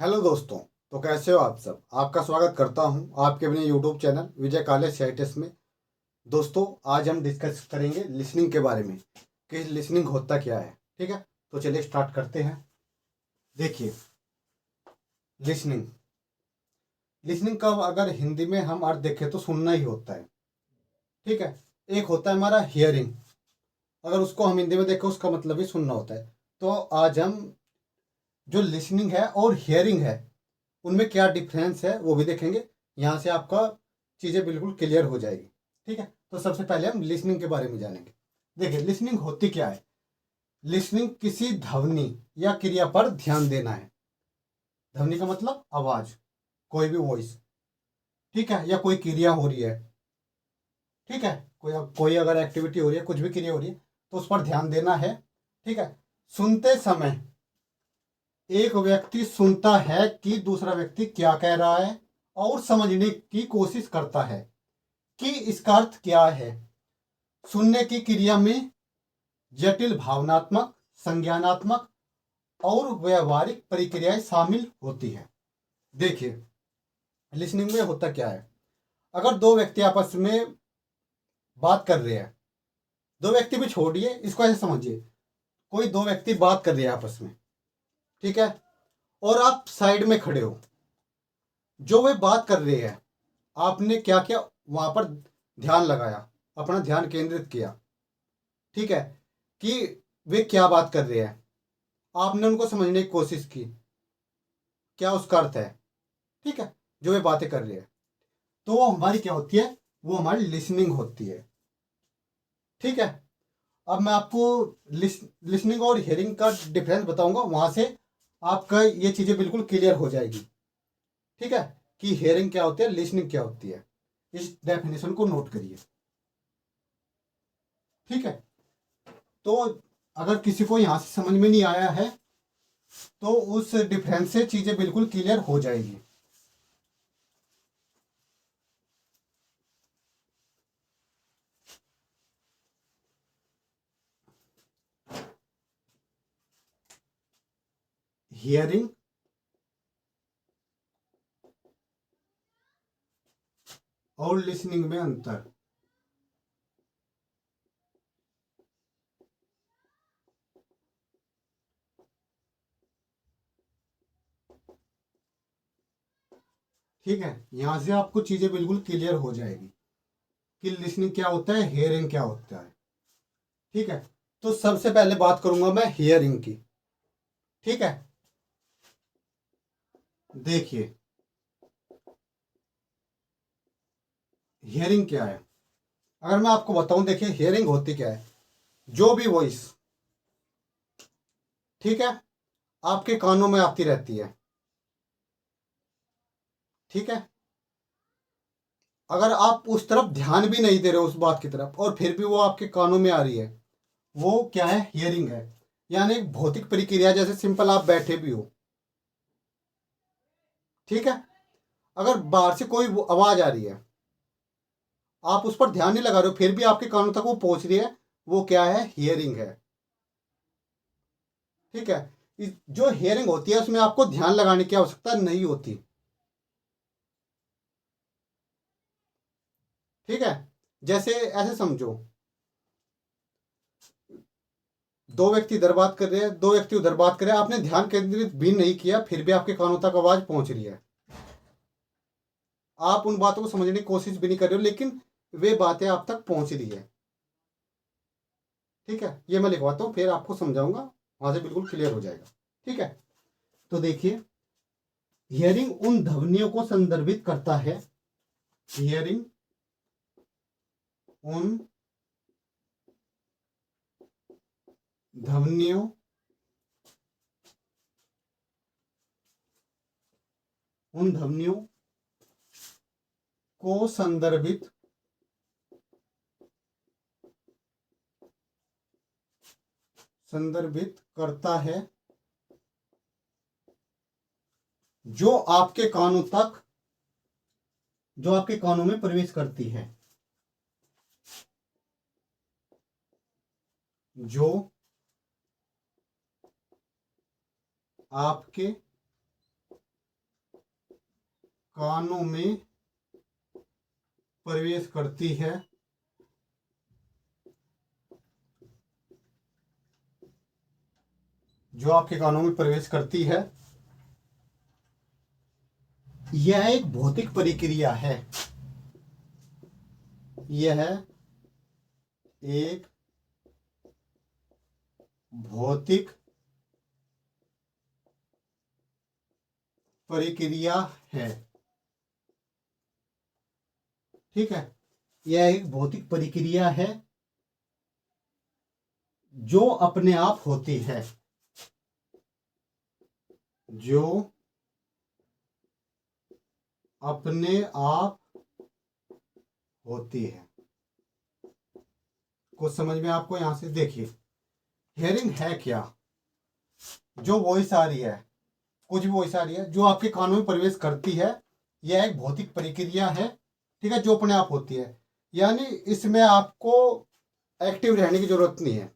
Hello दोस्तों। तो कैसे हो आप सब। आपका स्वागत करता हूं आपके अपने यूट्यूब चैनल विजय काले साइटिस में। दोस्तों, आज हम डिस्कस करेंगे लिसनिंग के बारे में कि लिसनिंग होता क्या है। ठीक है, तो चलिए स्टार्ट करते हैं। देखिए, लिसनिंग लिसनिंग का अगर हिंदी में हम अर्थ देखें तो सुनना ही होता है। ठीक है, एक होता है हमारा हियरिंग। अगर उसको हम हिंदी में देखें उसका मतलब ही सुनना होता है। तो आज हम जो लिसनिंग है और हियरिंग है उनमें क्या डिफरेंस है वो भी देखेंगे। यहाँ से आपका चीज़ें बिल्कुल क्लियर हो जाएगी। ठीक है, तो सबसे पहले हम लिसनिंग के बारे में जानेंगे। देखिए, लिसनिंग होती क्या है। लिसनिंग किसी ध्वनि या क्रिया पर ध्यान देना है। ध्वनि का मतलब आवाज, कोई भी वॉइस। ठीक है, या कोई क्रिया हो रही है। ठीक है, कोई कोई अगर एक्टिविटी हो रही है, कुछ भी क्रिया हो रही है तो उस पर ध्यान देना है। ठीक है, सुनते समय एक व्यक्ति सुनता है कि दूसरा व्यक्ति क्या कह रहा है और समझने की कोशिश करता है कि इसका अर्थ क्या है। सुनने की क्रिया में जटिल भावनात्मक, संज्ञानात्मक और व्यवहारिक प्रक्रियाएं शामिल होती है। देखिए, लिसनिंग में होता क्या है। अगर दो व्यक्ति आपस में बात कर रहे हैं, दो व्यक्ति भी छोड़िए, इसको ऐसे समझिए, कोई दो व्यक्ति बात कर रहे हैं आपस में। ठीक है, और आप साइड में खड़े हो, जो वे बात कर रहे हैं आपने क्या किया, वहां पर ध्यान लगाया, अपना ध्यान केंद्रित किया। ठीक है, कि वे क्या बात कर रहे हैं, आपने उनको समझने की कोशिश की, क्या उसका अर्थ है। ठीक है, जो वे बातें कर रहे हैं, तो वो हमारी क्या होती है, वो हमारी लिसनिंग होती है। ठीक है, अब मैं आपको लिसनिंग और हियरिंग का डिफरेंस बताऊंगा, वहां से आपका ये चीजें बिल्कुल क्लियर हो जाएगी। ठीक है, कि हियरिंग क्या होती है, लिसनिंग क्या होती है। इस डेफिनेशन को नोट करिए। ठीक है, तो अगर किसी को यहां से समझ में नहीं आया है तो उस डिफरेंस से चीजें बिल्कुल क्लियर हो जाएगी। हियरिंग और लिसनिंग में अंतर। ठीक है, यहां से आपको चीजें बिल्कुल क्लियर हो जाएगी कि लिसनिंग क्या होता है, हियरिंग क्या होता है। ठीक है, तो सबसे पहले बात करूंगा मैं हियरिंग की। ठीक है, देखिए, हियरिंग क्या है। अगर मैं आपको बताऊं, देखिए हियरिंग होती क्या है। जो भी वॉइस, ठीक है, आपके कानों में आती रहती है। ठीक है, अगर आप उस तरफ ध्यान भी नहीं दे रहे हो उस बात की तरफ और फिर भी वो आपके कानों में आ रही है, वो क्या है, हियरिंग है। यानी एक भौतिक प्रक्रिया, जैसे सिंपल आप बैठे भी हो। ठीक है, अगर बाहर से कोई आवाज आ रही है, आप उस पर ध्यान नहीं लगा रहे हो, फिर भी आपके कानों तक वो पहुंच रही है, वो क्या है, हियरिंग है। ठीक है, जो हियरिंग होती है उसमें आपको ध्यान लगाने की आवश्यकता नहीं होती। ठीक है, जैसे ऐसे समझो, दो व्यक्ति इधर बात कर रहे हैं, दो व्यक्ति उधर बात कर रहे हैं, आपने ध्यान केंद्रित भी नहीं किया, फिर भी आपके कानों तक आवाज पहुंच रही है। आप उन बातों को समझने की कोशिश भी नहीं कर रहे हो, लेकिन वे बातें आप तक पहुंच रही है। ठीक है, ये मैं लिखवाता हूँ, फिर आपको समझाऊंगा, वहां से बिल्कुल क्लियर हो जाएगा। ठीक है, तो देखिए, हियरिंग उन ध्वनियों को संदर्भित करता है। हियरिंग उन ध्वनियों उन ध्वनियों को संदर्भित करता है जो आपके कानों तक, जो आपके कानों में प्रवेश करती है। जो आपके कानों में प्रवेश करती है, जो आपके कानों में प्रवेश करती है, यह एक भौतिक प्रक्रिया है। यह एक भौतिक प्रक्रिया है। ठीक है, यह एक भौतिक प्रक्रिया है जो अपने आप होती है, जो अपने आप होती है। कुछ समझ में आपको यहां से देखिए, हियरिंग है क्या? जो वॉइस आ रही है, कुछ भी वॉइस आ रही है जो आपके कानों में प्रवेश करती है, यह एक भौतिक प्रक्रिया है। ठीक है, जो अपने आप होती है, यानी इसमें आपको एक्टिव रहने की जरूरत नहीं है।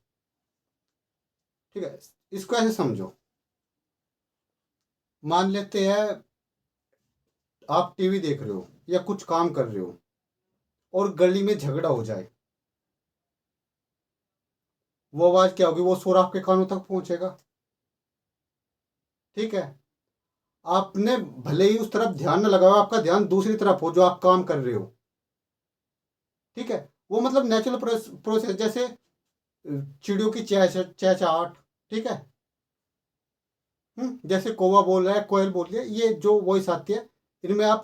ठीक है, इसको ऐसे समझो, मान लेते हैं आप टीवी देख रहे हो या कुछ काम कर रहे हो और गली में झगड़ा हो जाए, वो आवाज क्या होगी? वो शोर आपके कानों तक पहुंचेगा। ठीक है, आपने भले ही उस तरफ ध्यान न लगाओ, आपका ध्यान दूसरी तरफ हो जो आप काम कर रहे हो। ठीक है, वो मतलब नेचुरल प्रोसेस, जैसे चिड़ियों की चहचहाट। ठीक है, जैसे कौवा बोल रहा है, कोयल बोल रही है, ये जो वॉइस आती है, इनमें आप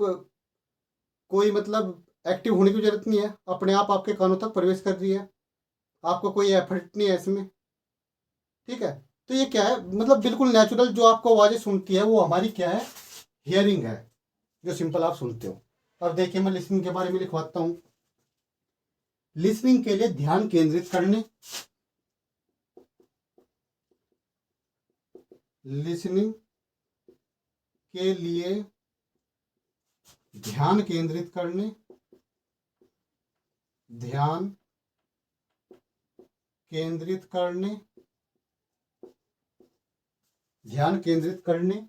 कोई मतलब एक्टिव होने की जरूरत नहीं है, अपने आप आपके कानों तक प्रवेश कर रही है, आपको कोई एफर्ट नहीं है इसमें। ठीक है, तो ये क्या है, मतलब बिल्कुल नेचुरल जो आपको आवाजें सुनती है, वो हमारी क्या है? हियरिंग है, जो सिंपल आप सुनते हो। अब देखिए, मैं लिसनिंग के बारे में लिखवाता हूं। लिसनिंग के लिए ध्यान केंद्रित करने, लिसनिंग के लिए ध्यान केंद्रित करने, ध्यान केंद्रित करने, ध्यान केंद्रित करने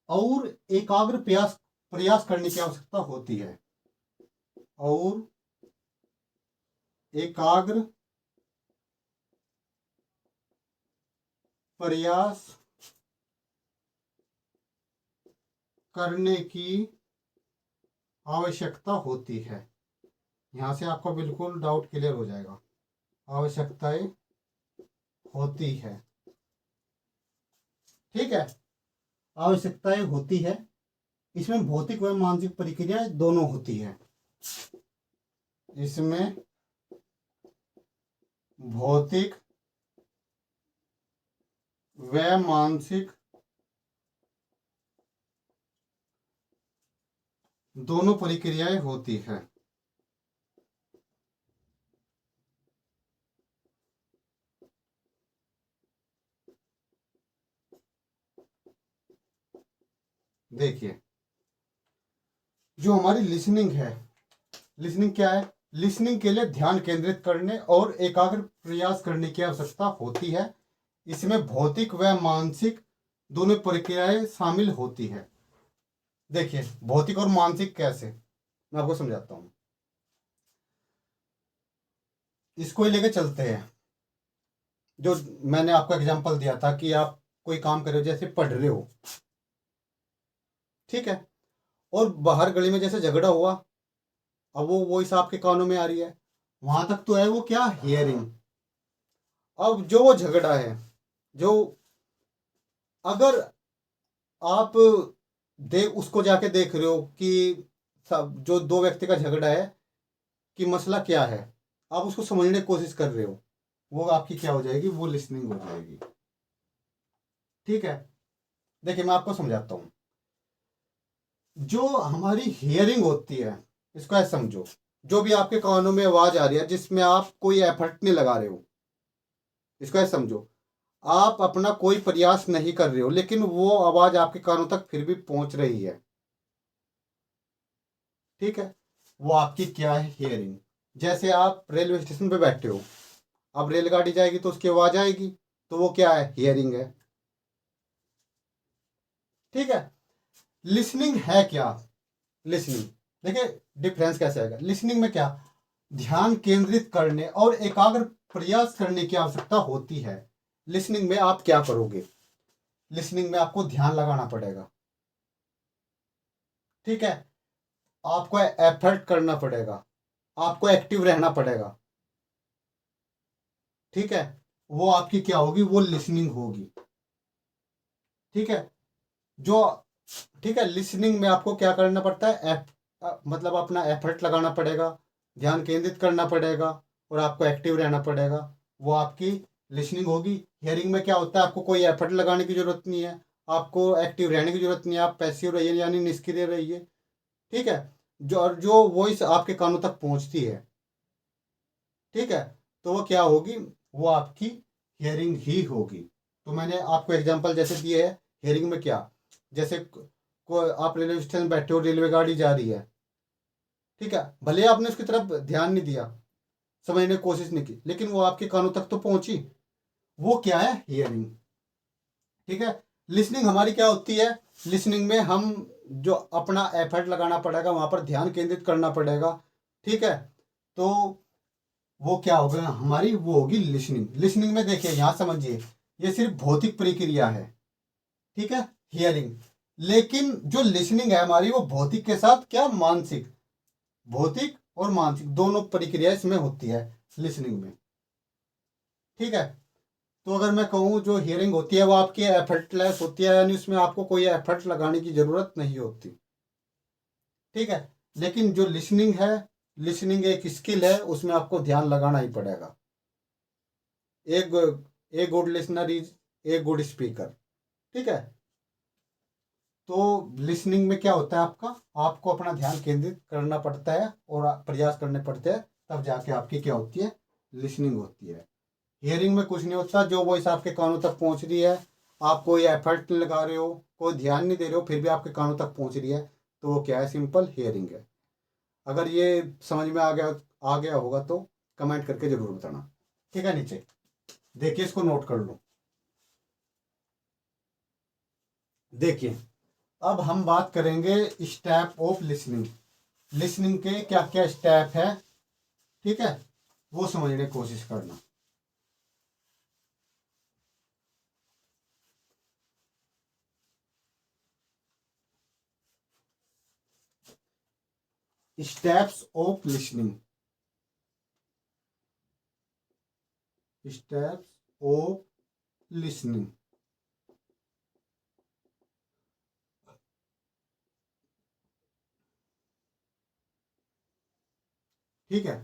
और एकाग्र प्रयास प्रयास करने की आवश्यकता होती है, और एकाग्र प्रयास करने की आवश्यकता होती है। यहां से आपका बिल्कुल डाउट क्लियर हो जाएगा। आवश्यकताएं होती है। ठीक है, आवश्यकताएं होती है, इसमें भौतिक व मानसिक प्रक्रियाएं दोनों होती है। इसमें भौतिक व मानसिक दोनों प्रक्रियाएं होती है। देखिए, जो हमारी लिसनिंग है, लिसनिंग क्या है? लिसनिंग के लिए ध्यान केंद्रित करने और एकाग्र प्रयास करने की आवश्यकता होती है। इसमें भौतिक व मानसिक दोनों प्रक्रियाएं शामिल होती है। देखिए, भौतिक और मानसिक कैसे, मैं आपको समझाता हूं। इसको ही लेके चलते हैं, जो मैंने आपको एग्जांपल दिया था कि आप कोई काम कर रहे हो, जैसे पढ़ रहे हो। ठीक है, और बाहर गली में जैसे झगड़ा हुआ, अब वो वॉइस आपके कानों में आ रही है, वहां तक तो है वो क्या? हियरिंग। अब जो वो झगड़ा है, जो अगर आप उसको जाके देख रहे हो कि सब जो दो व्यक्ति का झगड़ा है कि मसला क्या है, आप उसको समझने की कोशिश कर रहे हो, वो आपकी क्या हो जाएगी? वो लिसनिंग हो जाएगी। ठीक है, देखिए मैं आपको समझाता हूँ। जो हमारी हियरिंग होती है, इसको ऐसे समझो, जो भी आपके कानों में आवाज आ रही है जिसमें आप कोई एफर्ट नहीं लगा रहे हो, इसको ऐसे समझो, आप अपना कोई प्रयास नहीं कर रहे हो, लेकिन वो आवाज आपके कानों तक फिर भी पहुंच रही है। ठीक है, वो आपकी क्या है? हियरिंग। जैसे आप रेलवे स्टेशन पे बैठे हो, अब रेलगाड़ी जाएगी तो उसकी आवाज आएगी, तो वो क्या है? हियरिंग है। ठीक है, लिसनिंग है क्या? लिसनिंग, देखिए डिफरेंस कैसे आएगा। लिसनिंग में क्या, ध्यान केंद्रित करने और एकाग्र प्रयास करने की आवश्यकता होती है। लिसनिंग में आप क्या करोगे? लिसनिंग में आपको ध्यान लगाना पड़ेगा, ठीक है, आपको एफर्ट करना पड़ेगा, आपको एक्टिव रहना पड़ेगा, ठीक है। वो आपकी क्या होगी, वो लिसनिंग होगी, ठीक है। जो, ठीक है, लिसनिंग में आपको क्या करना पड़ता है, मतलब अपना एफर्ट लगाना पड़ेगा, ध्यान केंद्रित करना पड़ेगा और आपको एक्टिव रहना पड़ेगा, वो आपकी लिसनिंग होगी। हियरिंग में क्या होता है, आपको कोई एफर्ट लगाने की जरूरत नहीं है, आपको एक्टिव रहने की जरूरत नहीं है, आप पैसिव रहिए यानी निष्क्रिय रहिए, ठीक है। जो वॉइस आपके कानों तक पहुंचती है, ठीक है, तो वो क्या होगी, वो आपकी हियरिंग ही होगी। तो मैंने आपको एग्जांपल जैसे दिए है। हियरिंग में क्या, जैसे आप रेलवे स्टेशन बैठे हो, रेलवे गाड़ी जा रही है, ठीक है, भले आपने उसकी तरफ ध्यान नहीं दिया, समझने की कोशिश नहीं की, लेकिन वो आपके कानों तक तो पहुंची, वो क्या है, हियरिंग, ठीक है। लिसनिंग हमारी क्या होती है, लिसनिंग में हम जो अपना एफर्ट लगाना पड़ेगा, वहां पर ध्यान केंद्रित करना पड़ेगा, ठीक है। तो वो क्या होगा हमारी, वो होगी लिसनिंग। लिसनिंग में देखिए, यहां समझिए, ये सिर्फ भौतिक प्रक्रिया है, ठीक है, हियरिंग। लेकिन जो लिसनिंग है हमारी, वो भौतिक के साथ क्या, मानसिक, भौतिक और मानसिक दोनों प्रक्रिया इसमें होती है लिसनिंग में, ठीक है। तो अगर मैं कहूँ जो हियरिंग होती है वो आपकी एफर्टलेस होती है, यानी उसमें आपको कोई एफर्ट लगाने की जरूरत नहीं होती, ठीक है। लेकिन जो लिसनिंग है, लिसनिंग एक स्किल है, उसमें आपको ध्यान लगाना ही पड़ेगा। एक a good listener is a good speaker, ठीक है। तो लिसनिंग में क्या होता है, आपको अपना ध्यान केंद्रित करना पड़ता है और प्रयास करने पड़ते हैं, तब जाके आपकी क्या होती है, लिसनिंग होती है। हियरिंग में कुछ नहीं होता, जो वॉइस आपके कानों तक पहुंच रही है, आप कोई एफर्ट नहीं लगा रहे हो, कोई ध्यान नहीं दे रहे हो, फिर भी आपके कानों तक पहुंच रही है, तो वो क्या है, सिंपल हियरिंग है। अगर ये समझ में आ गया होगा तो कमेंट करके जरूर बताना, ठीक है। नीचे देखिए, इसको नोट कर लो। देखिए, अब हम बात करेंगे स्टेप ऑफ लिसनिंग। लिसनिंग के क्या क्या स्टेप है, ठीक है, वो समझने की कोशिश करना। Steps of listening, steps of listening, ठीक है।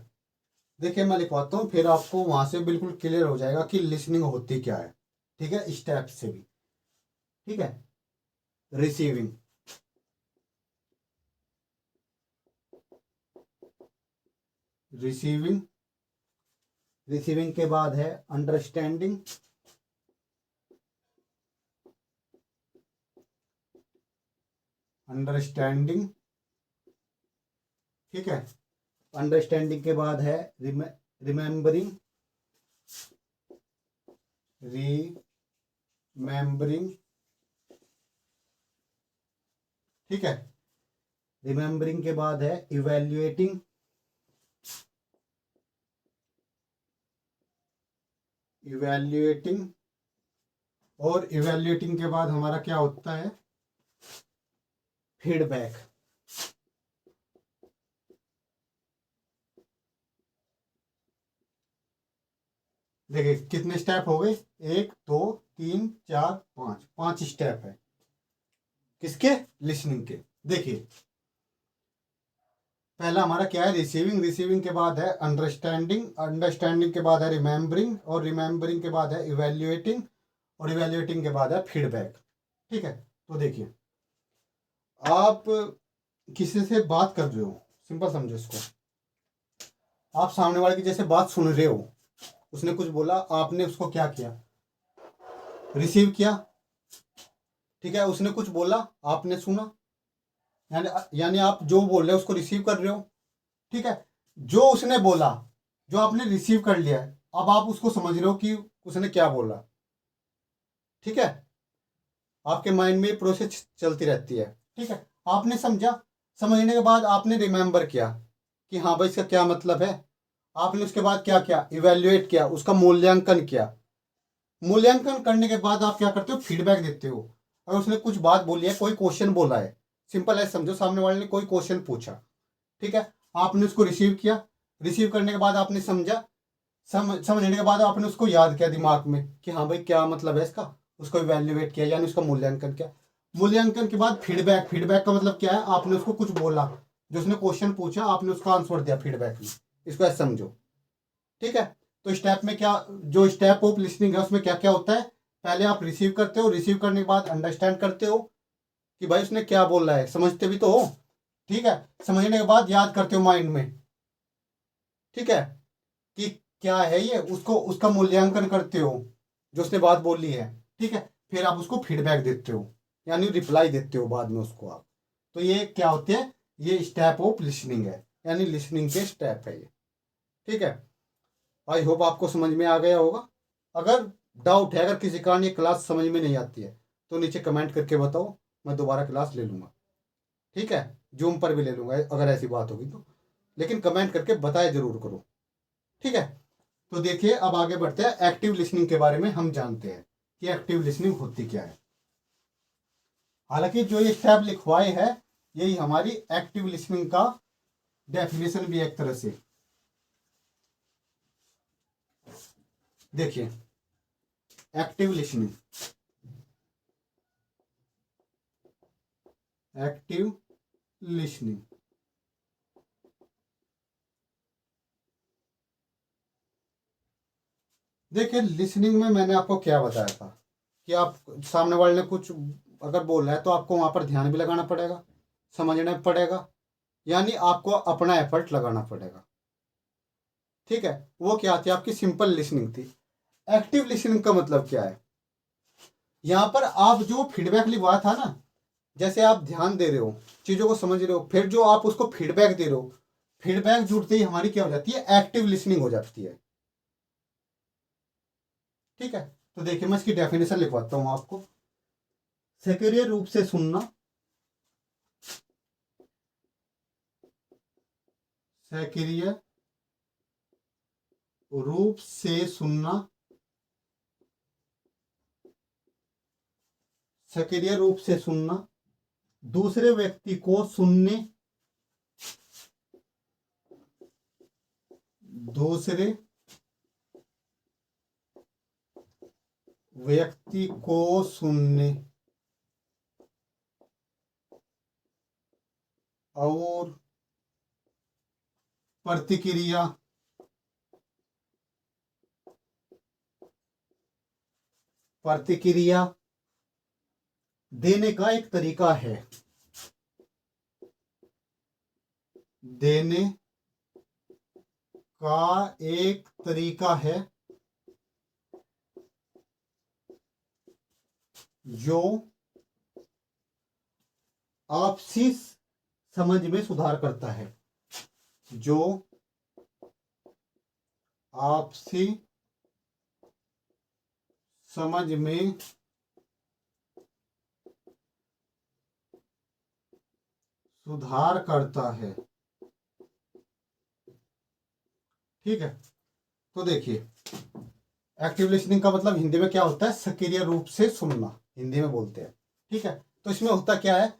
देखिए, मैं लिखवाता हूँ, फिर आपको वहां से बिल्कुल क्लियर हो जाएगा कि लिसनिंग होती क्या है, ठीक है, स्टेप से भी, ठीक है। रिसीविंग, रिसीविंग, रिसीविंग के बाद है अंडरस्टैंडिंग, अंडरस्टैंडिंग, ठीक है। अंडरस्टैंडिंग के बाद है रिमेम्बरिंग, रिमेम्बरिंग, ठीक है। रिमेम्बरिंग के बाद है इवेल्युएटिंग, इवेल्युएटिंग, और इवेल्युएटिंग के बाद हमारा क्या होता है, फीडबैक। देखिए कितने स्टेप हो गए, 1 2 3 4 5, 5 स्टेप है किसके, लिसनिंग के। देखिए, पहला हमारा क्या है, रिसीविंग, रिसीविंग के बाद है अंडरस्टैंडिंग, अंडरस्टैंडिंग के बाद है रिमेम्बरिंग, और रिमेम्बरिंग के बाद है इवेल्युएटिंग, और इवेल्युएटिंग के बाद है फीडबैक, ठीक है। तो देखिए, आप किसी से बात कर रहे हो, सिंपल समझो इसको, आप सामने वाले की जैसे बात सुन रहे हो, उसने कुछ बोला, आपने उसको क्या किया, रिसीव किया, ठीक है। उसने कुछ बोला, आपने सुना, यानी आप जो बोल रहे हो उसको रिसीव कर रहे हो, ठीक है। जो उसने बोला, जो आपने रिसीव कर लिया है, अब आप उसको समझ रहे हो कि उसने क्या बोला, ठीक है। आपके माइंड में प्रोसेस चलती रहती है, ठीक है, आपने समझा, समझने के बाद आपने रिमेंबर किया कि हाँ भाई इसका क्या मतलब है। आपने उसके बाद क्या किया, इवेल्युएट किया, उसका मूल्यांकन किया। मूल्यांकन करने के बाद आप क्या करते हो, फीडबैक देते हो। अगर उसने कुछ बात बोली है, कोई क्वेश्चन बोला है, सिंपल है, समझो सामने वाले ने कोई क्वेश्चन पूछा, ठीक है, आपने उसको रिसीव किया। रिसीव करने के बाद आपने समझा, समझने के बाद आपने उसको याद किया दिमाग में कि हाँ भाई क्या मतलब है इसका, उसको इवेल्युएट किया यानी उसका मूल्यांकन किया। मूल्यांकन के बाद फीडबैक, फीडबैक का मतलब क्या है, आपने उसको कुछ बोला, जो उसने क्वेश्चन पूछा आपने उसका आंसर दिया फीडबैक में, इसको ऐसे समझो, ठीक है। तो स्टेप में क्या, जो स्टेप ऑफ लिसनिंग है उसमें क्या क्या होता है, पहले आप रिसीव करते हो, रिसीव करने के बाद अंडरस्टैंड करते हो कि भाई उसने क्या बोला है, समझते भी तो हो, ठीक है। समझने के बाद याद करते हो माइंड में, ठीक है, कि क्या है ये, उसको उसका मूल्यांकन करते हो जो उसने बात बोली है, ठीक है। फिर आप उसको फीडबैक देते हो यानी रिप्लाई देते हो बाद में उसको आप। तो ये क्या होते हैं, ये स्टेप ऑफ लिसनिंग है, यानी लिसनिंग के स्टेप है ये, ठीक है। आई होप आपको समझ में आ गया होगा। अगर डाउट है, अगर किसी कारण ये क्लास समझ में नहीं आती है तो नीचे कमेंट करके बताओ, मैं दोबारा क्लास ले लूँगा, ठीक है। जूम पर भी ले लूँगा अगर ऐसी बात होगी तो, लेकिन कमेंट करके बताया जरूर करो, ठीक है। तो देखिए अब आगे बढ़ते हैं, एक्टिव लिसनिंग के बारे में हम जानते हैं कि एक्टिव लिसनिंग होती क्या है। हालांकि जो ये स्टेप लिखवाए है यही हमारी एक्टिव लिसनिंग का डेफिनेशन भी है एक तरह से। देखिए एक्टिव लिसनिंग, एक्टिव लिसनिंग, देखिए लिसनिंग में मैंने आपको क्या बताया था कि आप सामने वाले ने कुछ अगर बोल रहा है तो आपको वहां पर ध्यान भी लगाना पड़ेगा, समझना पड़ेगा, यानी आपको अपना एफर्ट लगाना पड़ेगा, ठीक है। वो क्या थी, आपकी सिंपल लिसनिंग थी। एक्टिव लिसनिंग का मतलब क्या है, यहाँ पर आप जो फीडबैक लिखवाया था ना, जैसे आप ध्यान दे रहे हो, चीजों को समझ रहे हो, फिर जो आप उसको फीडबैक दे रहे हो, फीडबैक जुड़ते ही हमारी क्या हो जाती है, एक्टिव लिसनिंग हो जाती है, ठीक है। तो देखिए मैं इसकी डेफिनेशन लिखवाता हूं आपको। सक्रिय रूप से सुनना, सक्रिय रूप से सुनना, सक्रिय रूप से सुनना, दूसरे व्यक्ति को सुनने, दूसरे व्यक्ति को सुनने और प्रतिक्रिया प्रतिक्रिया देने का एक तरीका है, देने का एक तरीका है जो आपसी समझ में सुधार करता है, जो आपसी समझ में सुधार करता है, ठीक है। तो देखिए एक्टिव लिसनिंग का मतलब हिंदी में क्या होता है, सक्रिय रूप से सुनना, हिंदी में बोलते हैं, ठीक है। तो इसमें होता क्या है,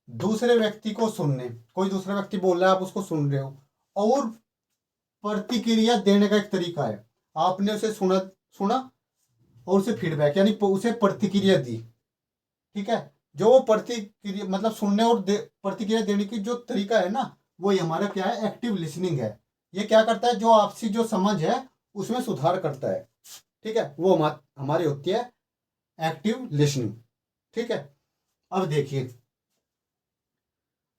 दूसरे व्यक्ति को सुनने, कोई दूसरा व्यक्ति बोल रहा है आप उसको सुन रहे हो, और प्रतिक्रिया देने का एक तरीका है, आपने उसे सुना सुना और उसे फीडबैक यानी उसे प्रतिक्रिया दी, ठीक है। जो वो प्रतिक्रिया मतलब सुनने और प्रतिक्रिया देने की जो तरीका है ना, वो ही हमारा क्या है, एक्टिव लिसनिंग है। ये क्या करता है, जो आपसी जो समझ है उसमें सुधार करता है, ठीक है, वो हमारी होती है एक्टिव लिसनिंग, ठीक है। अब देखिए,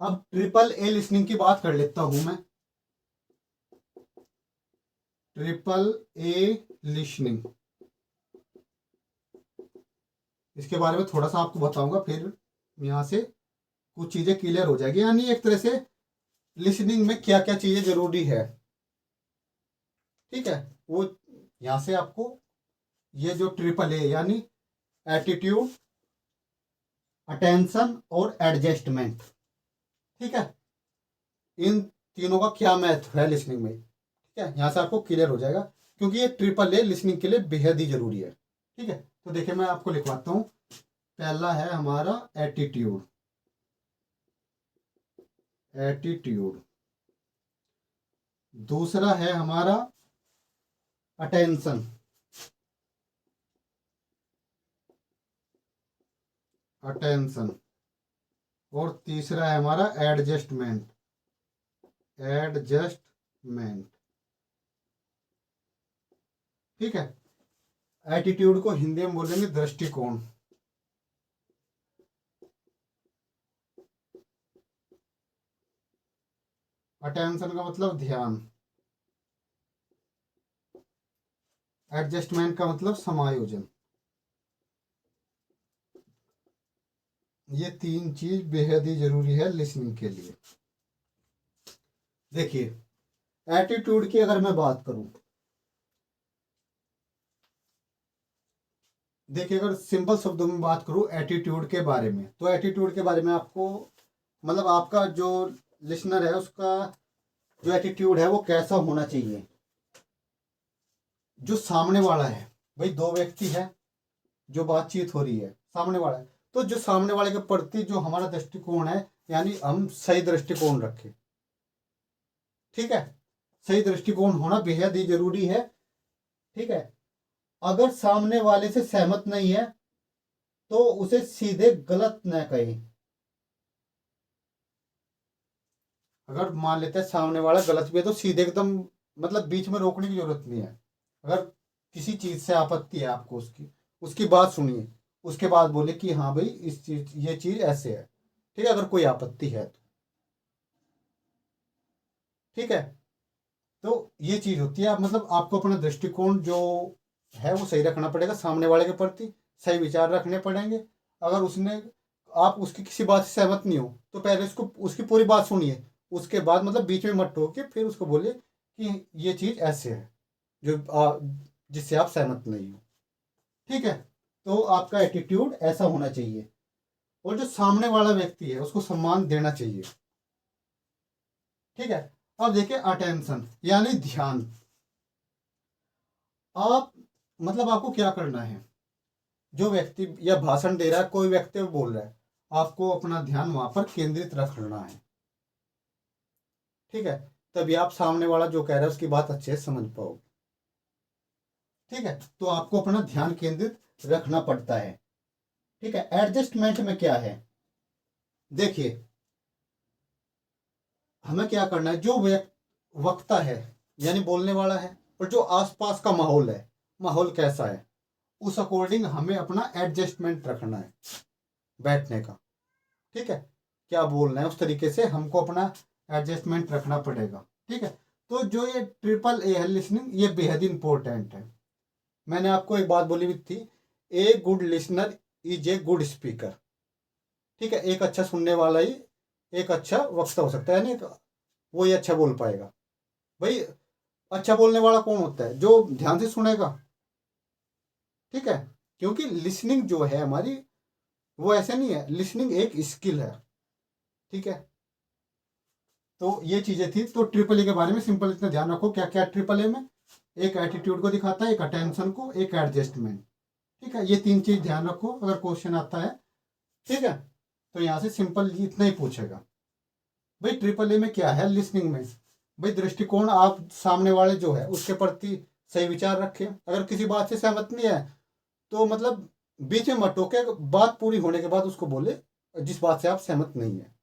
अब ट्रिपल ए लिसनिंग की बात कर लेता हूं मैं। ट्रिपल ए लिसनिंग, इसके बारे में थोड़ा सा आपको बताऊंगा, फिर यहाँ से कुछ चीजें क्लियर हो जाएगी, यानी एक तरह से लिसनिंग में क्या क्या चीजें जरूरी है, ठीक है। वो यहाँ से आपको ये जो ट्रिपल ए यानी एटीट्यूड, अटेंशन और एडजस्टमेंट। ठीक है, इन तीनों का क्या महत्व है लिसनिंग में, ठीक है, यहाँ से आपको क्लियर हो जाएगा, क्योंकि ये ट्रिपल ए लिसनिंग के लिए बेहद ही जरूरी है। ठीक है, तो देखिए मैं आपको लिखवाता हूँ। पहला है हमारा एटीट्यूड, एटीट्यूड। दूसरा है हमारा अटेंशन, अटेंशन। और तीसरा है हमारा एडजस्टमेंट, एडजस्टमेंट। ठीक है, एटीट्यूड को हिंदी में बोलेंगे दृष्टिकोण, अटेंशन का मतलब ध्यान, एडजस्टमेंट का मतलब समायोजन। ये तीन चीज बेहद ही जरूरी है लिसनिंग के लिए। देखिए एटीट्यूड की अगर मैं बात करूं, देखिए अगर सिंपल शब्दों में बात करूं एटीट्यूड के बारे में, तो एटीट्यूड के बारे में आपको मतलब आपका जो लिसनर है उसका जो एटीट्यूड है वो कैसा होना चाहिए। जो सामने वाला है, भाई दो व्यक्ति है, जो बातचीत हो रही है, सामने वाला है, तो जो सामने वाले के प्रति जो हमारा दृष्टिकोण है, यानी हम सही दृष्टिकोण रखें। ठीक है, सही दृष्टिकोण होना बेहद ही जरूरी है। ठीक है, अगर सामने वाले से सहमत नहीं है तो उसे सीधे गलत न कहें। अगर मान लेते हैं सामने वाला गलत भी है तो सीधे एकदम मतलब बीच में रोकने की जरूरत नहीं है। अगर किसी चीज से आपत्ति है आपको, उसकी उसकी बात सुनिए, उसके बाद बोले कि हाँ भाई इस चीज ये चीज ऐसे है। ठीक है, अगर कोई आपत्ति है तो ठीक है, तो ये चीज होती है। आप मतलब आपको अपना दृष्टिकोण जो है वो सही रखना पड़ेगा, सामने वाले के प्रति सही विचार रखने पड़ेंगे। अगर उसने आप उसकी किसी बात से सहमत नहीं हो तो पहले उसको उसकी पूरी बात सुनिए, उसके बाद मतलब बीच में मत टोके, फिर उसको बोलिए कि ये चीज ऐसे है जो जिससे आप सहमत नहीं हो। ठीक है, तो आपका एटीट्यूड ऐसा होना चाहिए। और जो सामने वाला व्यक्ति है उसको सम्मान देना चाहिए। ठीक है, अब देखिए अटेंशन यानी ध्यान। आप मतलब आपको क्या करना है, जो व्यक्ति या भाषण दे रहा है, कोई व्यक्ति बोल रहा है, आपको अपना ध्यान वहां पर केंद्रित रखना है। ठीक है, तभी आप सामने वाला जो कह रहा है उसकी बात अच्छे से समझ पाओगे। ठीक है, तो आपको अपना ध्यान केंद्रित रखना पड़ता है। ठीक है, एडजस्टमेंट में क्या है, देखिए हमें क्या करना है, जो वक्ता है यानी बोलने वाला है और जो आसपास का माहौल है, माहौल कैसा है, उस अकॉर्डिंग हमें अपना एडजस्टमेंट रखना है बैठने का। ठीक है, क्या बोलना है उस तरीके से हमको अपना एडजस्टमेंट रखना पड़ेगा। ठीक है, तो जो ये ट्रिपल ए है लिसनिंग, ये बेहद इंपॉर्टेंट है। मैंने आपको एक बात बोली हुई थी, a good listener is a good speaker. ठीक है, एक अच्छा सुनने वाला ही एक अच्छा वक्ता हो सकता है, यानी वो ही अच्छा बोल पाएगा। भाई अच्छा बोलने वाला कौन होता है, जो ध्यान से सुनेगा। ठीक है, क्योंकि लिसनिंग जो है हमारी वो ऐसे नहीं है, लिसनिंग एक स्किल है। ठीक है, तो ये चीजें थी। तो ट्रिपल ए के बारे में सिंपल इतना ध्यान रखो, क्या क्या ट्रिपल ए में, एक एटीट्यूड को दिखाता है, एक अटेंशन को, एक एडजस्टमेंट। ठीक है, ये तीन चीज ध्यान रखो अगर क्वेश्चन आता है। ठीक है, तो यहाँ से सिंपल इतना ही पूछेगा। भाई ट्रिपल ए में क्या है लिसनिंग में, भाई दृष्टिकोण, आप सामने वाले जो है उसके प्रति सही विचार रखें। अगर किसी बात से सहमत नहीं है तो मतलब बीच में मत टोके, बात पूरी होने के बाद उसको बोले जिस बात से आप सहमत नहीं है।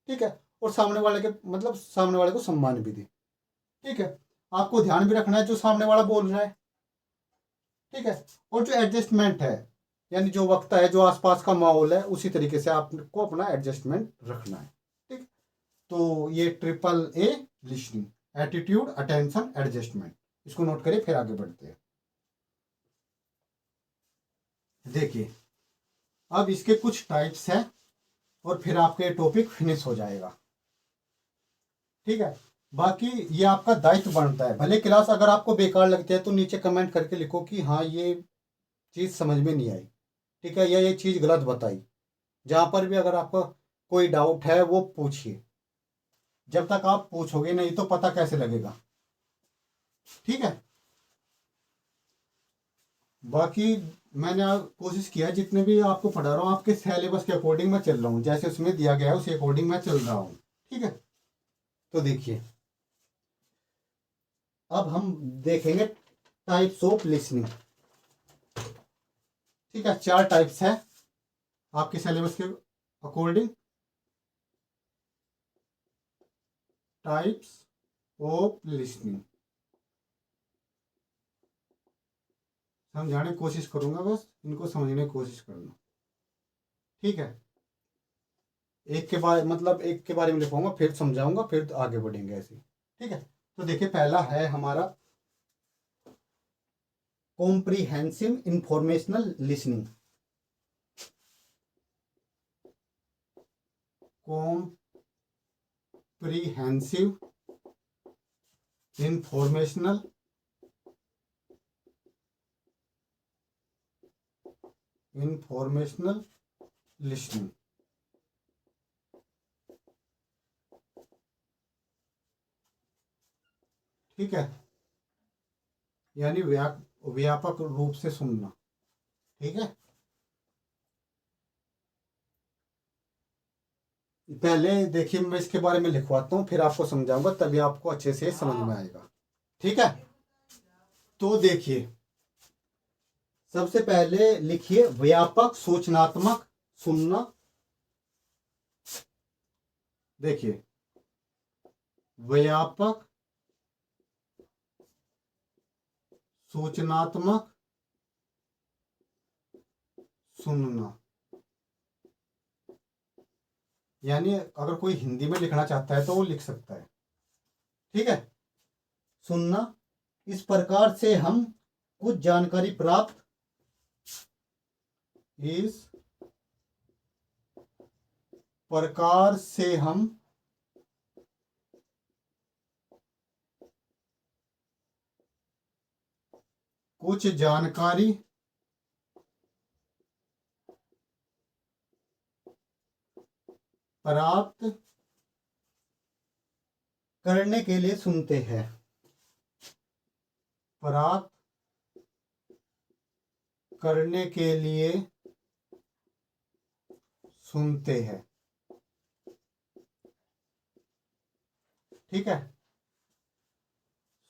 ठीक है, और सामने वाले के मतलब सामने वाले को सम्मान भी दे। ठीक है, आपको ध्यान भी रखना है जो सामने वाला बोल रहा है। ठीक है, और जो एडजस्टमेंट है यानी जो वक्ता है, जो आसपास का माहौल है, उसी तरीके से आपको अपना एडजस्टमेंट रखना है। ठीक, तो ये triple A listening, attitude, attention, adjustment, इसको नोट करिए, फिर आगे बढ़ते हैं। देखिए अब इसके कुछ टाइप्स हैं और फिर आपका ये टॉपिक फिनिश हो जाएगा। ठीक है, बाकी ये आपका दायित्व बनता है, भले क्लास अगर आपको बेकार लगती है तो नीचे कमेंट करके लिखो कि हाँ ये चीज़ समझ में नहीं आई। ठीक है, या ये चीज़ गलत बताई। जहाँ पर भी अगर आपको कोई डाउट है वो पूछिए, जब तक आप पूछोगे नहीं तो पता कैसे लगेगा। ठीक है। बाकी मैंने कोशिश किया है, जितने भी आपको पढ़ा रहा हूँ आपके सिलेबस के अकॉर्डिंग मैं चल रहा हूँ, जैसे उसमें दिया गया है उसी अकॉर्डिंग मैं चल रहा हूँ। ठीक है। तो देखिए, अब हम देखेंगे टाइप्स ऑफ लिसनिंग। ठीक है, 4 टाइप्स है आपके सिलेबस के अकॉर्डिंग। टाइप्स ऑफ लिसनिंग समझाने की कोशिश करूंगा, बस इनको समझने की कोशिश करना। ठीक है। एक के बाद मतलब एक के बारे में लिखूंगा, फिर समझाऊंगा, फिर आगे बढ़ेंगे ऐसे। ठीक है। तो देखिए, पहला है हमारा comprehensive informational listening. Comprehensive informational listening. ठीक है, यानी व्यापक रूप से सुनना। ठीक है। पहले देखिए, मैं इसके बारे में लिखवाता हूँ, फिर आपको समझाऊंगा, तभी आपको अच्छे से समझ में आएगा। ठीक है। तो देखिए, सबसे पहले लिखिए व्यापक सूचनात्मक सुनना। देखिए, व्यापक सूचनात्मक सुनना, यानी अगर कोई हिंदी में लिखना चाहता है तो वो लिख सकता है। ठीक है। सुनना, इस प्रकार से हम कुछ जानकारी प्राप्त, इस प्रकार से हम कुछ जानकारी प्राप्त करने के लिए सुनते हैं। प्राप्त करने के लिए सुनते हैं। ठीक है।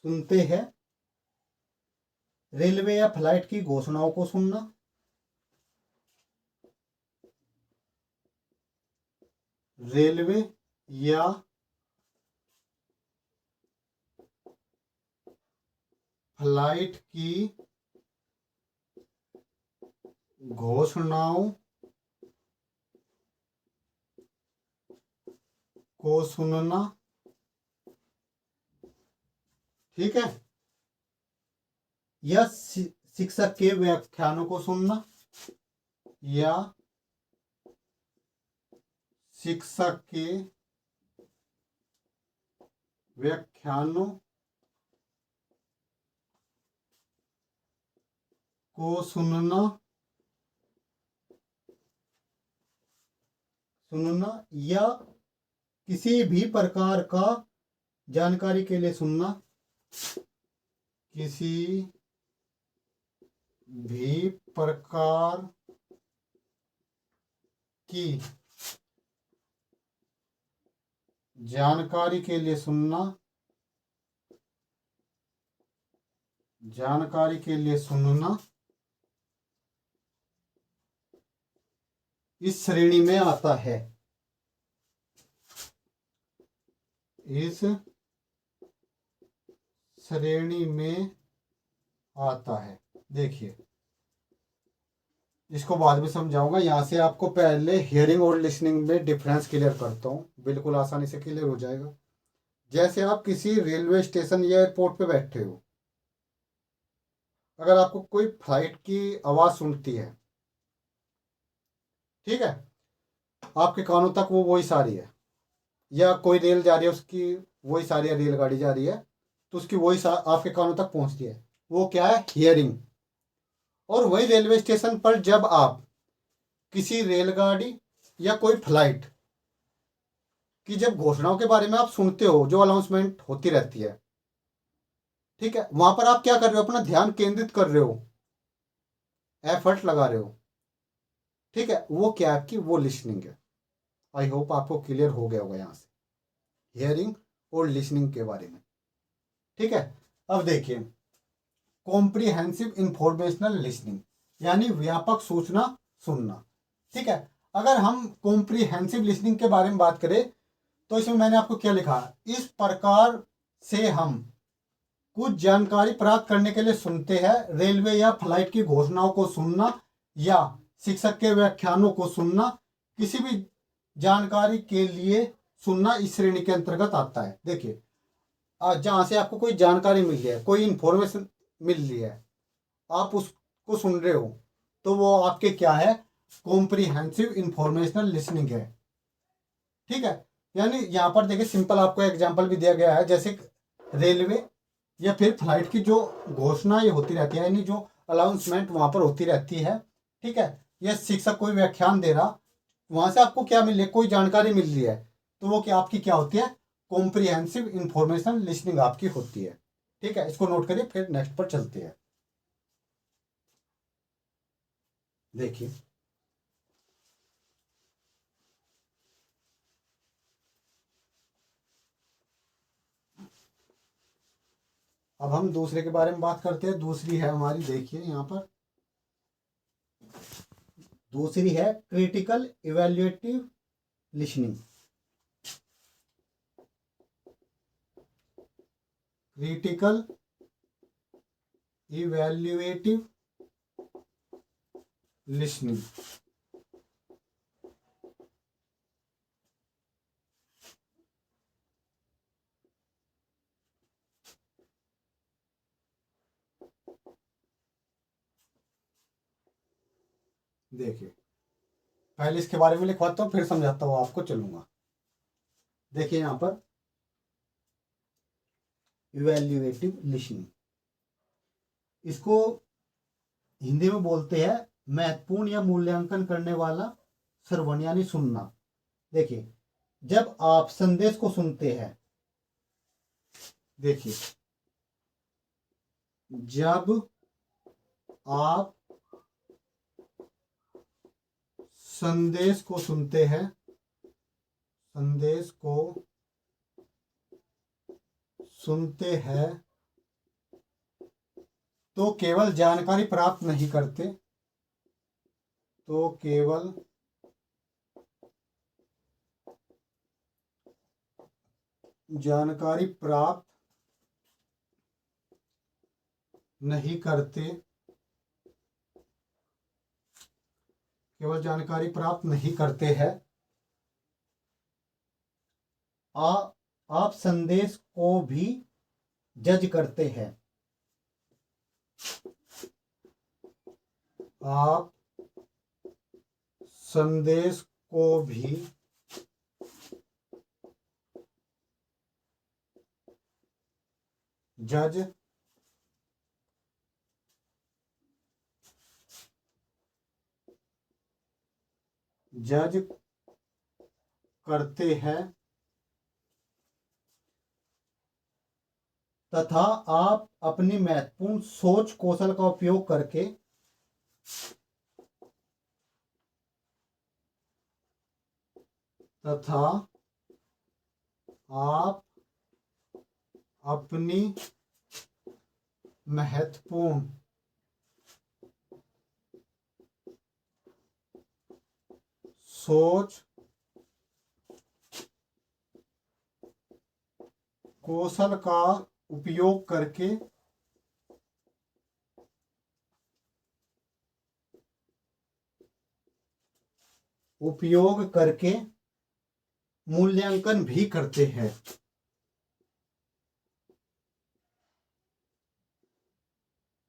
सुनते हैं, रेलवे या फ्लाइट की घोषणाओं को सुनना। रेलवे या फ्लाइट की घोषणाओं को सुनना। ठीक है। या शिक्षक के व्याख्यानों को सुनना, या शिक्षक के व्याख्यानों को सुनना या किसी भी प्रकार का जानकारी के लिए सुनना। किसी भी प्रकार की जानकारी के लिए सुनना, जानकारी के लिए सुनना इस श्रेणी में आता है। इस श्रेणी में आता है। देखिए, इसको बाद में समझाऊंगा, यहाँ से आपको पहले हियरिंग और लिसनिंग में डिफरेंस क्लियर करता हूँ, बिल्कुल आसानी से क्लियर हो जाएगा। जैसे आप किसी रेलवे स्टेशन या एयरपोर्ट पे बैठे हो, अगर आपको कोई फ्लाइट की आवाज़ सुनती है, ठीक है, आपके कानों तक वो वॉइस आ रही है, या कोई रेल जा रही है उसकी वॉइस आ रही है, रेलगाड़ी जा रही है तो उसकी वॉइस आपके कानों तक पहुंचती है, वो क्या है, हियरिंग। और वही रेलवे स्टेशन पर जब आप किसी रेलगाड़ी या कोई फ्लाइट की जब घोषणाओं के बारे में आप सुनते हो, जो अनाउंसमेंट होती रहती है, ठीक है, वहां पर आप क्या कर रहे हो, अपना ध्यान केंद्रित कर रहे हो, एफर्ट लगा रहे हो, ठीक है, वो क्या है, आपकी वो लिसनिंग है। आई होप आपको क्लियर हो गया होगा यहाँ से हियरिंग और लिसनिंग के बारे में, ठीक है। अब देखिए, कॉम्प्रिहेंसिव इंफॉर्मेशनल लिसनिंग यानी व्यापक सूचना सुनना, ठीक है। अगर हम कॉम्प्रिहेंसिव लिसनिंग के बारे में बात करें तो इसमें मैंने आपको क्या लिखा, इस प्रकार से हम कुछ जानकारी प्राप्त करने के लिए सुनते हैं, रेलवे या फ्लाइट की घोषणाओं को सुनना या शिक्षक के व्याख्यानों को सुनना, किसी भी जानकारी के लिए सुनना इस श्रेणी के अंतर्गत आता है। देखिए, जहां से आपको कोई जानकारी मिल रही है, कोई इंफॉर्मेशन मिल रही है, आप उसको सुन रहे हो, तो वो आपके क्या है, कॉम्प्रिहेंसिव इंफॉर्मेशनल लिसनिंग है, ठीक है। यानी यहाँ पर देखिए, सिंपल आपको एग्जांपल भी दिया गया है, जैसे रेलवे या फिर फ्लाइट की जो घोषणा ये होती रहती है, यानी जो अनाउंसमेंट वहां पर होती रहती है, ठीक है, या शिक्षक कोई व्याख्यान दे रहा, वहां से आपको क्या मिल रही है, कोई जानकारी मिल रही है, तो वो क्या आपकी क्या होती है, कॉम्प्रिहेंसिव इंफॉर्मेशन लिसनिंग आपकी होती है, ठीक है। इसको नोट करिए, फिर नेक्स्ट पर चलते हैं। देखिए, अब हम दूसरे के बारे में बात करते हैं। दूसरी है हमारी, देखिए यहाँ पर दूसरी है critical evaluative listening. Critical evaluative listening, देखिए पहले इसके बारे में लिखवाता हूँ, फिर समझाता हूँ आपको, चलूंगा। देखिए यहाँ पर इवैल्यूएटिव लिसनिंग, इसको हिंदी में बोलते हैं महत्वपूर्ण या मूल्यांकन करने वाला श्रवण यानी सुनना। देखिए, जब आप संदेश को सुनते हैं, देखिए जब आप संदेश को सुनते हैं, संदेश को सुनते हैं, तो केवल जानकारी प्राप्त नहीं करते, तो केवल जानकारी प्राप्त नहीं करते, केवल जानकारी प्राप्त नहीं करते हैं, आप संदेश को भी जज करते हैं, आप संदेश को भी जज करते हैं, तथा आप अपनी महत्वपूर्ण सोच कौशल का उपयोग करके तथा आप अपनी महत्वपूर्ण सोच कौशल का उपयोग करके मूल्यांकन भी करते हैं,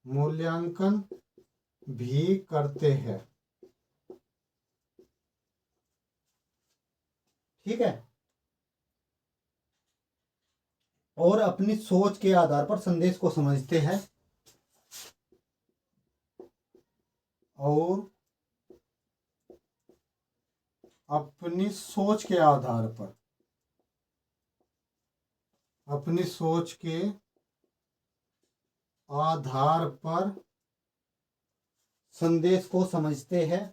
मूल्यांकन भी करते हैं, ठीक है, और अपनी सोच के आधार पर संदेश को समझते हैं और अपनी सोच के आधार पर, अपनी सोच के आधार पर संदेश को समझते हैं,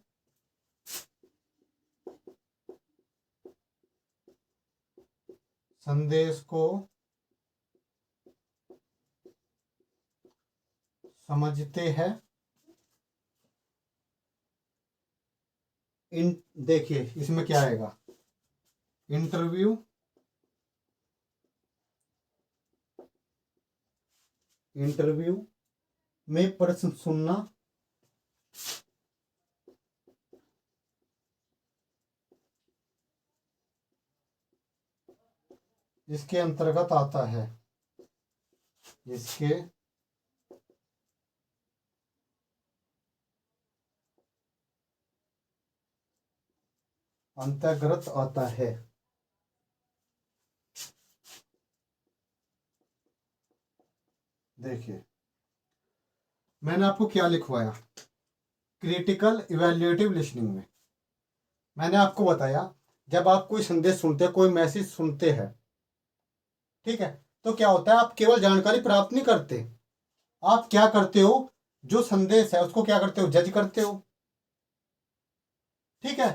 संदेश को समझते हैं। देखिए इसमें क्या आएगा, इंटरव्यू, इंटरव्यू में प्रश्न सुनना, इसके अंतर्गत आता है, इसके अंतर्गत आता है। देखिए मैंने आपको क्या लिखवाया, क्रिटिकल इवैल्यूएटिव लिसनिंग में मैंने आपको बताया जब आप कोई संदेश सुनते हैं, कोई मैसेज सुनते हैं, ठीक है, तो क्या होता है, आप केवल जानकारी प्राप्त नहीं करते, आप क्या करते हो, जो संदेश है उसको क्या करते हो, जज करते हो, ठीक है,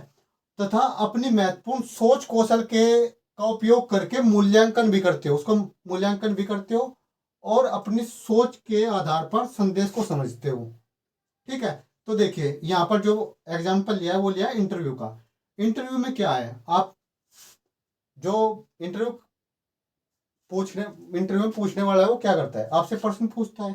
तथा अपनी महत्वपूर्ण सोच कौशल के का उपयोग करके मूल्यांकन भी करते हो, उसको मूल्यांकन भी करते हो और अपनी सोच के आधार पर संदेश को समझते हो, ठीक है। तो देखिए यहाँ पर जो एग्जाम्पल लिया है वो लिया है इंटरव्यू का। इंटरव्यू में क्या है, आप जो इंटरव्यू इंटरव्यू में पूछने वाला है वो क्या करता है, आपसे प्रश्न पूछता है,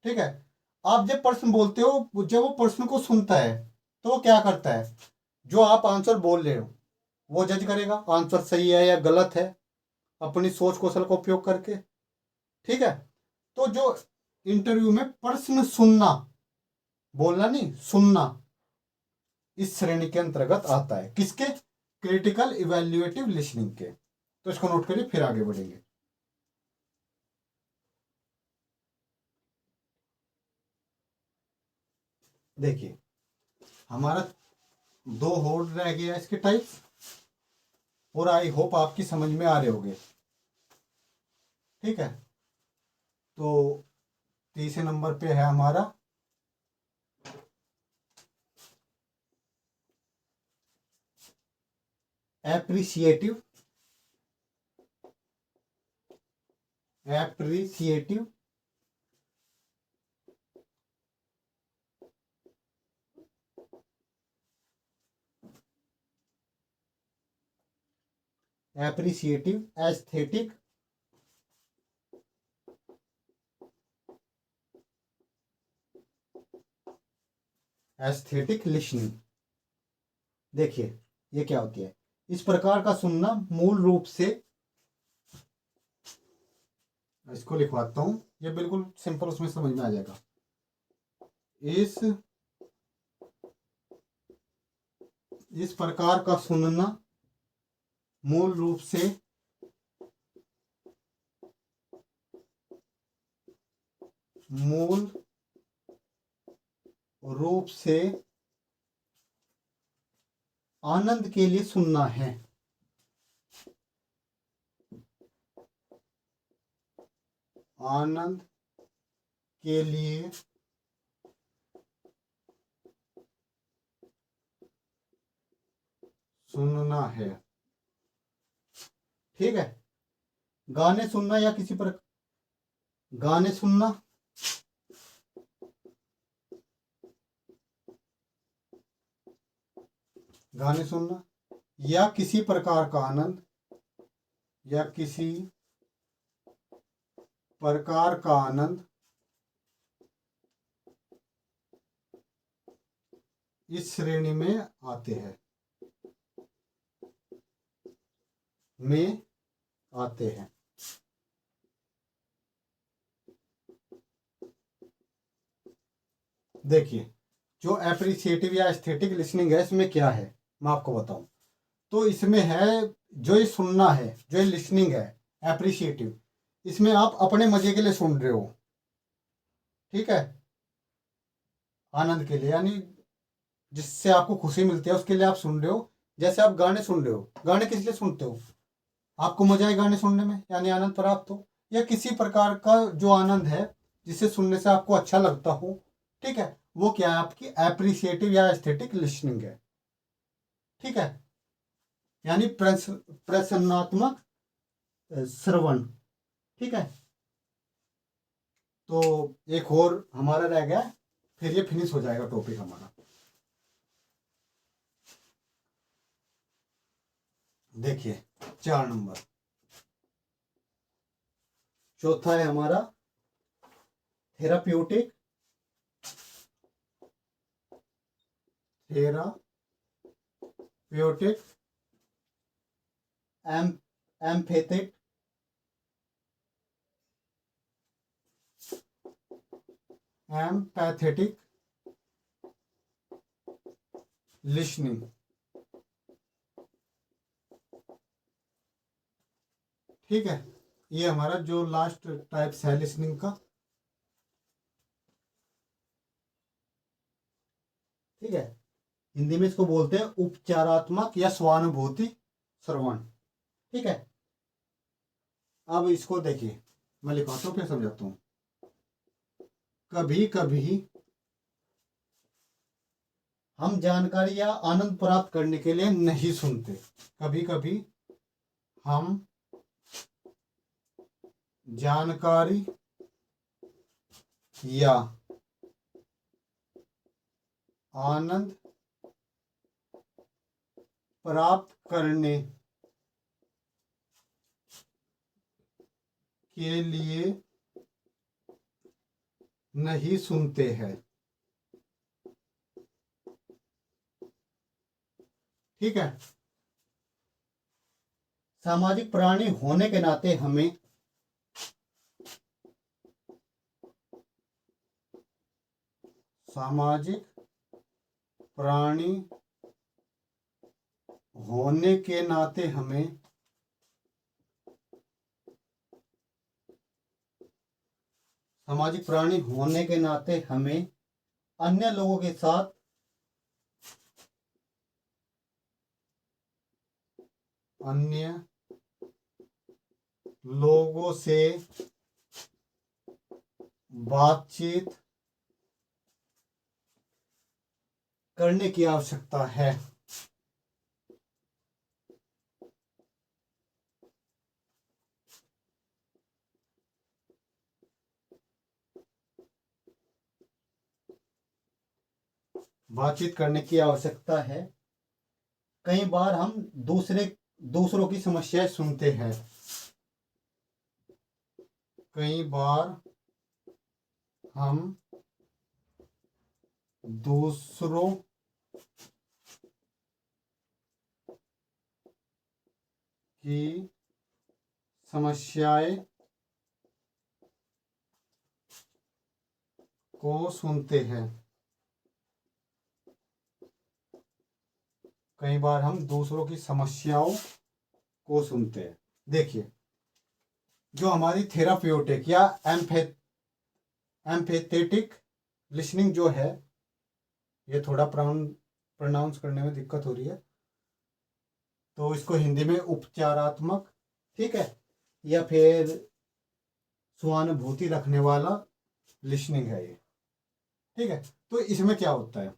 ठीक है। आप जब प्रश्न बोलते हो, जब वो प्रश्न को सुनता है तो वो क्या करता है, जो आप आंसर बोल रहे हो वो जज करेगा, आंसर सही है या गलत है, अपनी सोच कौशल का उपयोग करके, ठीक है। तो जो इंटरव्यू में प्रश्न सुनना, बोलना नहीं, सुनना, इस श्रेणी के अंतर्गत आता है, किसके, क्रिटिकल इवैल्यूएटिव लिसनिंग के। तो इसको नोट करिए, फिर आगे बढ़ेंगे। देखिए हमारा दो होल्ड रह गया इसके टाइप, और आई होप आपकी समझ में आ रहे होंगे, ठीक है। तो तीसरे नंबर पे है हमारा appreciative, appreciative appreciative aesthetic aesthetic listening. देखिए ये क्या होती है, इस प्रकार का सुनना मूल रूप से, इसको लिखवाता हूं, ये बिल्कुल सिंपल, उसमें समझ में आ जाएगा। इस प्रकार का सुनना मूल रूप से आनंद के लिए सुनना है, आनंद के लिए सुनना है, ठीक है। गाने सुनना या किसी पर गाने सुनना, गाने सुनना या किसी प्रकार का आनंद, या किसी प्रकार का आनंद इस श्रेणी में आते हैं, में आते हैं। देखिए जो एप्रिसिएटिव या एस्थेटिक लिसनिंग है, इसमें क्या है मैं आपको बताऊं। तो इसमें है, जो ये सुनना है, जो ये लिसनिंग है एप्रिसिएटिव, इसमें आप अपने मजे के लिए सुन रहे हो, ठीक है, आनंद के लिए, यानी जिससे आपको खुशी मिलती है उसके लिए आप सुन रहे हो। जैसे आप गाने सुन रहे हो, गाने किस लिए सुनते हो? आपको मजा है गाने सुनने में, यानी आनंद प्राप्त हो, या किसी प्रकार का जो आनंद है जिसे सुनने से आपको अच्छा लगता हो, ठीक है, वो क्या है? आपकी एप्रिसिएटिव या एस्थेटिक लिसनिंग है। ठीक है, यानी प्रसन्नात्मक श्रवण। ठीक है, तो एक और हमारा रह गया, फिर ये फिनिश हो जाएगा टॉपिक हमारा। देखिए 4 नंबर, चौथा है हमारा थेराप्यूटिक, थेराप्यूटिक एम्फेथिक एम्पैथेटिक लिसनिंग। ठीक है, ये हमारा जो लास्ट टाइप्स है लिसनिंग का। ठीक है, हिंदी में इसको बोलते हैं उपचारात्मक या स्वानुभूति श्रवण। ठीक है, अब इसको देखिए, मैं लिखवाता हूँ फिर समझाता हूँ। कभी कभी हम जानकारी या आनंद प्राप्त करने के लिए नहीं सुनते। कभी कभी हम जानकारी या आनंद प्राप्त करने के लिए नहीं सुनते हैं। ठीक है, सामाजिक प्राणी होने के नाते हमें सामाजिक प्राणी होने के नाते हमें सामाजिक प्राणी होने के नाते हमें अन्य लोगों के साथ अन्य लोगों से बातचीत करने की आवश्यकता है। बातचीत करने की आवश्यकता है। कई बार हम दूसरों की समस्याएं सुनते हैं। कई बार हम दूसरों की समस्याएं को सुनते हैं। कई बार हम दूसरों की समस्याओं को सुनते हैं। देखिए, जो हमारी थेराप्यूटिक या एम्फेथेटिक लिसनिंग जो है, ये थोड़ा प्रोनाउंस करने में दिक्कत हो रही है, तो इसको हिंदी में उपचारात्मक, ठीक है, या फिर स्वानुभूति रखने वाला लिसनिंग है ये। ठीक है, तो इसमें क्या होता है?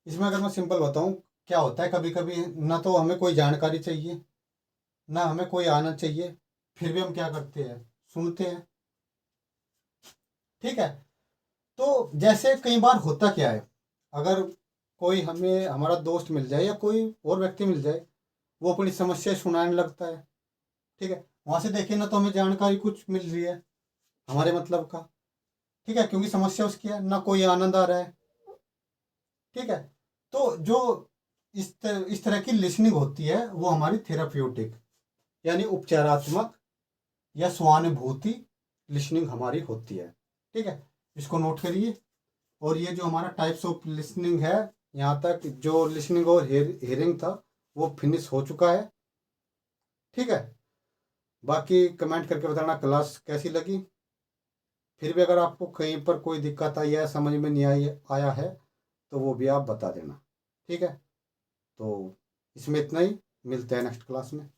इसमें अगर मैं सिंपल बताऊं, क्या होता है, कभी कभी ना तो हमें कोई जानकारी चाहिए, ना हमें कोई आनंद चाहिए, फिर भी हम क्या करते हैं? सुनते हैं। ठीक है, तो जैसे कई बार होता क्या है, अगर कोई हमें हमारा दोस्त मिल जाए या कोई और व्यक्ति मिल जाए, वो अपनी समस्या सुनाने लगता है। ठीक है, वहां से देखिए ना तो हमें जानकारी कुछ मिल रही है हमारे मतलब का। ठीक है, क्योंकि समस्या उसकी है, ना कोई आनंद आ रहा है। ठीक है, तो जो इस तरह की लिसनिंग होती है वो हमारी थेराप्यूटिक यानी उपचारात्मक या स्वानुभूति लिसनिंग हमारी होती है। ठीक है, इसको नोट करिए। और ये जो हमारा टाइप्स ऑफ लिसनिंग है, यहाँ तक जो लिसनिंग और हेयरिंग था वो फिनिश हो चुका है। ठीक है, बाकी कमेंट करके बताना क्लास कैसी लगी। फिर भी अगर आपको कहीं पर कोई दिक्कत आई है, समझ में नहीं आई आया है, तो वो भी आप बता देना। ठीक है, तो इसमें इतना ही, मिलते हैं नेक्स्ट क्लास में।